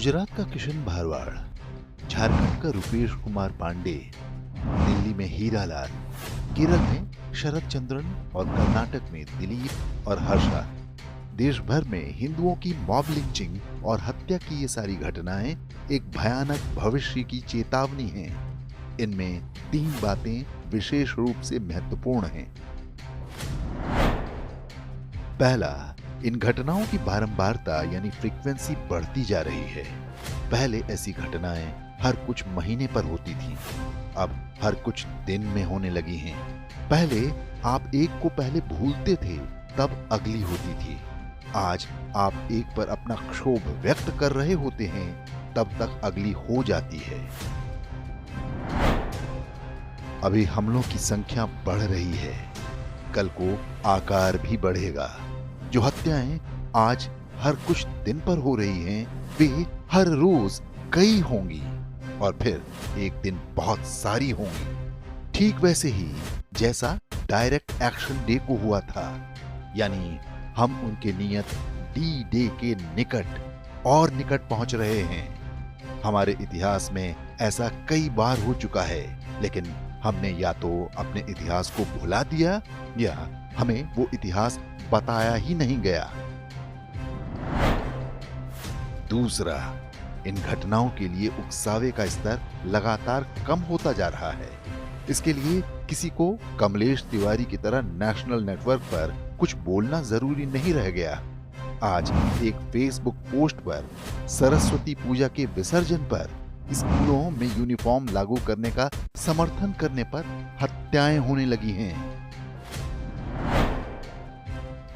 गुजरात का किशन भारवाड़, झारखंड का रुपेश कुमार पांडे, दिल्ली में हीरालाल, केरल में शरद चंद्रन और कर्नाटक में दिलीप और हर्षा। देश भर में हिंदुओं की मॉब लिंचिंग और हत्या की ये सारी घटनाएं एक भयानक भविष्य की चेतावनी हैं। इनमें 3 बातें विशेष रूप से महत्वपूर्ण हैं। पहला, इन घटनाओं की बारंबारता यानी फ्रीक्वेंसी बढ़ती जा रही है। पहले ऐसी घटनाएं हर कुछ महीने पर होती थीं, अब हर कुछ दिन में होने लगी हैं। पहले आप एक को पहले भूलते थे, तब अगली होती थी। आज आप एक पर अपना क्षोभ व्यक्त कर रहे होते हैं, तब तक अगली हो जाती है। अभी हमलों की संख्या बढ़ रही है, कल को आकार भी बढ़ेगा। जो हत्याएं आज हर कुछ दिन पर हो रही हैं, वे हर रोज कई होंगी और फिर एक दिन बहुत सारी होंगी। ठीक वैसे ही जैसा डायरेक्ट एक्शन डे को हुआ था, यानी हम उनके नियत डी डे के निकट और निकट पहुंच रहे हैं। हमारे इतिहास में ऐसा कई बार हो चुका है, लेकिन हमने या तो अपने इतिहास को भुला दिया या हमें वो इतिहास बताया ही नहीं गया। दूसरा, इन घटनाओं के लिए उकसावे का स्तर लगातार कम होता जा रहा है। इसके लिए किसी को कमलेश तिवारी की तरह नेशनल नेटवर्क पर कुछ बोलना जरूरी नहीं रह गया। आज एक फेसबुक पोस्ट पर सरस्वती पूजा के विसर्जन पर स्कूलों में यूनिफॉर्म लागू करने का समर्थन करने पर हत्याएं होने लगी हैं।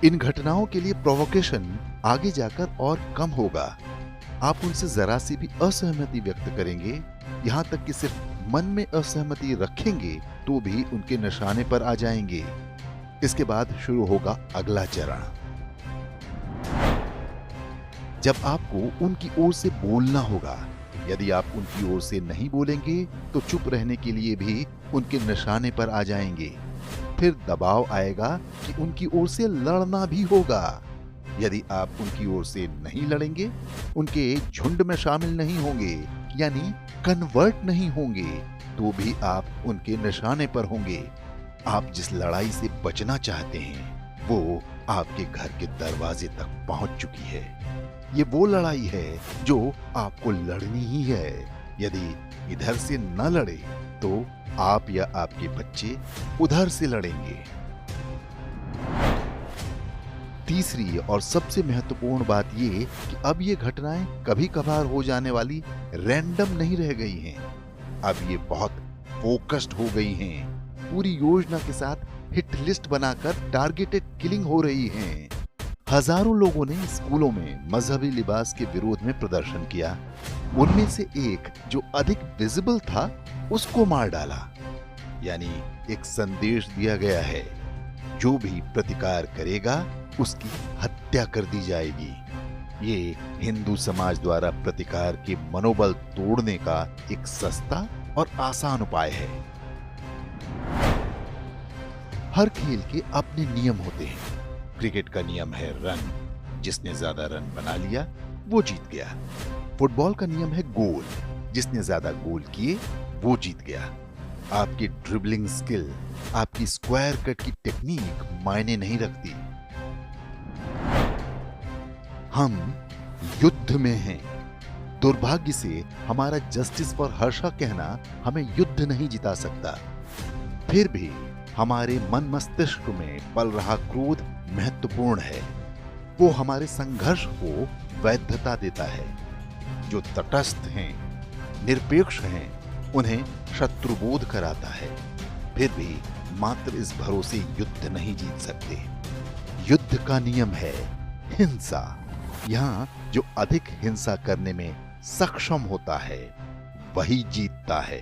इन घटनाओं के लिए प्रोवोकेशन आगे जाकर और कम होगा। आप उनसे जरा सी भी असहमति व्यक्त करेंगे, यहां तक कि सिर्फ मन में असहमति रखेंगे, तो भी उनके निशाने पर आ जाएंगे। इसके बाद शुरू होगा अगला चरण, जब आपको उनकी ओर से बोलना होगा। यदि आप उनकी ओर से नहीं बोलेंगे, तो चुप रहने के लिए भी उनके निशाने पर आ जाएंगे। फिर दबाव आएगा कि उनकी ओर से लड़ना भी होगा। यदि आप उनकी ओर से नहीं लड़ेंगे, उनके झुंड में शामिल नहीं होंगे, यानी कन्वर्ट नहीं होंगे, तो भी आप उनके निशाने पर होंगे। आप जिस लड़ाई से बचना चाहते हैं, वो आपके घर के दरवाजे तक पहुंच चुकी है। ये वो लड़ाई है जो आपको लड़नी ही है। यदि इधर से न लड़े, तो आप या आपके बच्चे उधर से लड़ेंगे। तीसरी और सबसे महत्वपूर्ण बात ये कि अब ये घटनाएं कभी कभार हो जाने वाली रैंडम नहीं रह गई हैं। अब ये बहुत फोकस्ड हो गई हैं। पूरी योजना के साथ हिट लिस्ट बनाकर टारगेटेड किलिंग हो रही हैं। हजारों लोगों ने स्कूलों में मजहबी लिबास के विरोध में प्रदर्शन किया। उनमें से एक जो अधिक विजिबल था, उसको मार डाला। यानी एक संदेश दिया गया है, जो भी प्रतिकार करेगा उसकी हत्या कर दी जाएगी। ये हिंदू समाज द्वारा प्रतिकार के मनोबल तोड़ने का एक सस्ता और आसान उपाय है। हर खेल के अपने नियम होते हैं। क्रिकेट का नियम है रन, जिसने ज्यादा रन बना लिया वो जीत गया। फुटबॉल का नियम है गोल, जिसने ज्यादा गोल किए वो जीत गया। आपकी ड्रिबलिंग स्किल, आपकी स्क्वायर कट की टेक्निक मायने नहीं रखती। हम युद्ध में हैं। दुर्भाग्य से हमारा जस्टिस फॉर हर्षा कहना हमें युद्ध नहीं जिता सकता। फिर भी हमारे मन मस्तिष्क में पल रहा क्रोध महत्वपूर्ण है। वो हमारे संघर्ष को वैधता देता है। जो तटस्थ हैं, निरपेक्ष हैं, उन्हें शत्रुबोध कराता है। फिर भी मात्र इस भरोसे युद्ध नहीं जीत सकते। युद्ध का नियम है हिंसा। यहां जो अधिक हिंसा करने में सक्षम होता है, वही जीतता है।